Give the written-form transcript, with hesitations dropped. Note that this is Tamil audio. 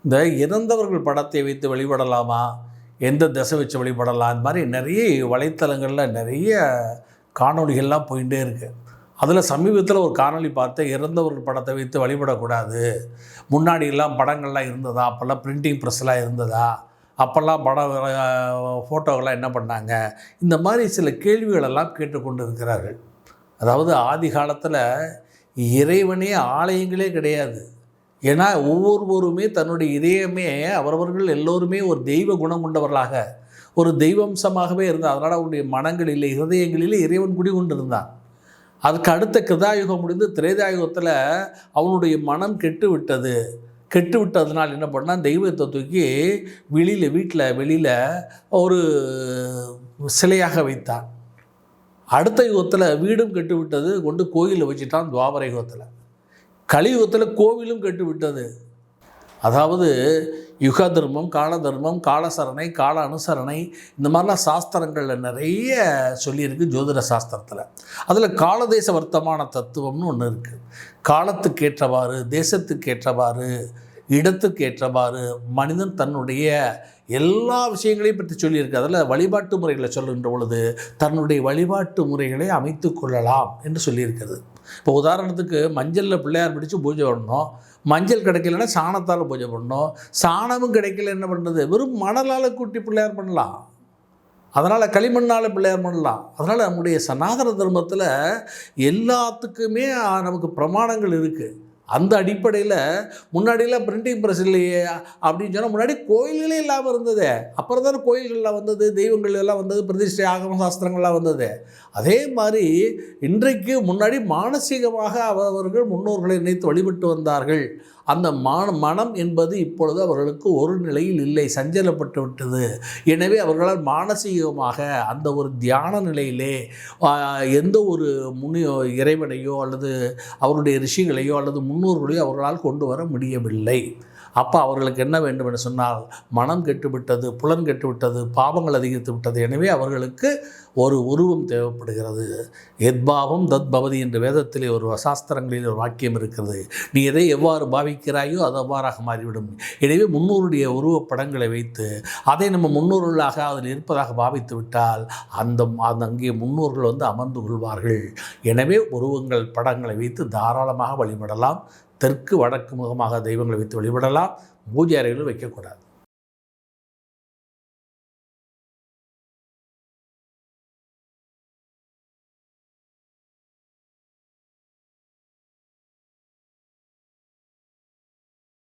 இந்த இறந்தவர்கள் படத்தை வைத்து வழிபடலாமா, எந்த திசை வச்சு வழிபடலாம், இந்த மாதிரி நிறைய வலைத்தளங்களில் நிறைய காணொளிகள்லாம் போயிட்டே இருக்குது. அதில் சமீபத்தில் ஒரு காணொளி பார்த்தேன், இறந்தவர்கள் படத்தை வைத்து வழிபடக்கூடாது. முன்னாடியெல்லாம் படங்கள்லாம் இருந்ததா, அப்போல்லாம் பிரிண்டிங் ப்ரெஸ்லாம் இருந்ததா, அப்போல்லாம் படம் ஃபோட்டோகள்லாம் என்ன பண்ணாங்க, இந்த மாதிரி சில கேள்விகளெல்லாம் கேட்டுக்கொண்டு இருக்கிறார்கள். அதாவது ஆதி காலத்தில் இறைவனே ஆலயங்களே கிடையாது. ஏன்னா ஒவ்வொருவருமே தன்னுடைய இதயமே அவரவர்கள் எல்லோருமே ஒரு தெய்வ குணம் கொண்டவர்களாக, ஒரு தெய்வம்சமாகவே இருந்தார். அதனால் அவருடைய மனங்களிலே இருதயங்களிலே இறைவன் குடிகொண்டிருந்தான். அதுக்கு அடுத்த கிருதாயுகம் முடிந்து திரேதாயுகத்தில் அவனுடைய மனம் கெட்டு விட்டதுனால் என்ன பண்ணால் தெய்வத்தை தூக்கி வீட்டில் வெளியில் ஒரு சிலையாக வைத்தான். அடுத்த யுகத்தில் வீடும் கெட்டு விட்டது, கொண்டு கோயிலில் வச்சுட்டான். துவாபர யுகத்தில், கலியுகத்தில் கோவிலும் கெட்டு விட்டது. அதாவது யுக தர்மம், கால தர்மம், காலசரணை, கால அனுசரணை, இந்த மாதிரிலாம் சாஸ்திரங்களில் நிறைய சொல்லியிருக்கு ஜோதிட சாஸ்திரத்தில். அதில் காலதேச வர்த்தமான தத்துவம்னு ஒன்று இருக்குது. காலத்துக்கேற்றவாறு, தேசத்துக்கேற்றவாறு, இடத்துக்கேற்றவாறு மனிதன் தன்னுடைய எல்லா விஷயங்களையும் பற்றி சொல்லியிருக்கு. அதில் வழிபாட்டு முறைகளை சொல்லுகின்ற பொழுது தன்னுடைய வழிபாட்டு முறைகளை அமைத்து கொள்ளலாம் என்று சொல்லியிருக்கிறது. இப்போ உதாரணத்துக்கு மஞ்சளில் பிள்ளையார் பிடிச்சி பூஜை பண்ணணும், மஞ்சள் கிடைக்கலன்னா சாணத்தால் பூஜை பண்ணணும், சாணமும் கிடைக்கல என்ன பண்ணுறது, வெறும் மணலால் கூட்டி பிள்ளையார் பண்ணலாம், அதனால் களிமண்ணால் பிள்ளையார் பண்ணலாம். அதனால் நம்முடைய சனாதன தர்மத்தில் எல்லாத்துக்குமே நமக்கு பிரமாணங்கள் இருக்குது. அந்த அடிப்படையில் முன்னாடியெல்லாம் பிரிண்டிங் ப்ரெஸ் இல்லையே அப்படின்னு சொன்னால், முன்னாடி கோயில்களே இல்லாமல் இருந்தது. அப்புறம் தானே கோயில்கள்லாம் வந்தது, தெய்வங்கள் எல்லாம் வந்தது, பிரதிஷ்டை ஆகம சாஸ்திரங்கள்லாம் வந்தது. அதே மாதிரி இன்றைக்கு முன்னாடி மானசீகமாக அவர்கள் முன்னோர்களை நினைத்து வழிபட்டு வந்தார்கள். அந்த மனம் என்பது இப்பொழுது அவர்களுக்கு ஒரு நிலையில் இல்லை, சஞ்சலப்பட்டு விட்டது. எனவே அவர்களால் மானசீகமாக அந்த ஒரு தியான நிலையிலே எந்த ஒரு இறைவனையோ அல்லது அவருடைய ரிஷிகளையோ அல்லது முன்னோர்களையோ அவர்களால் கொண்டு வர முடியவில்லை. அப்போ அவர்களுக்கு என்ன வேண்டும் என்று சொன்னால், மனம் கெட்டுவிட்டது, புலன் கெட்டுவிட்டது, பாவங்கள் அதிகரித்து விட்டது. எனவே அவர்களுக்கு ஒரு உருவம் தேவைப்படுகிறது. எத்பாவம் தத் பவதி என்ற வேதத்திலே ஒரு சாஸ்திரங்களில் ஒரு வாக்கியம் இருக்கிறது. நீ எதை எவ்வாறு பாவிக்கிறாயோ அது அவ்வாறாக மாறிவிடும். எனவே முன்னோருடைய உருவப்படங்களை வைத்து அதை நம்ம முன்னோர்களாக அதில் இருப்பதாக பாவித்து விட்டால் அங்கே முன்னோர்கள் அமர்ந்து கொள்வார்கள். எனவே உருவங்கள் படங்களை வைத்து தாராளமாக வழிபடலாம். தெற்கு வடக்கு முகமாக தெய்வங்களை வைத்து வழிபடலாம். பூஜை அறைகளில் வைக்கக்கூடாது.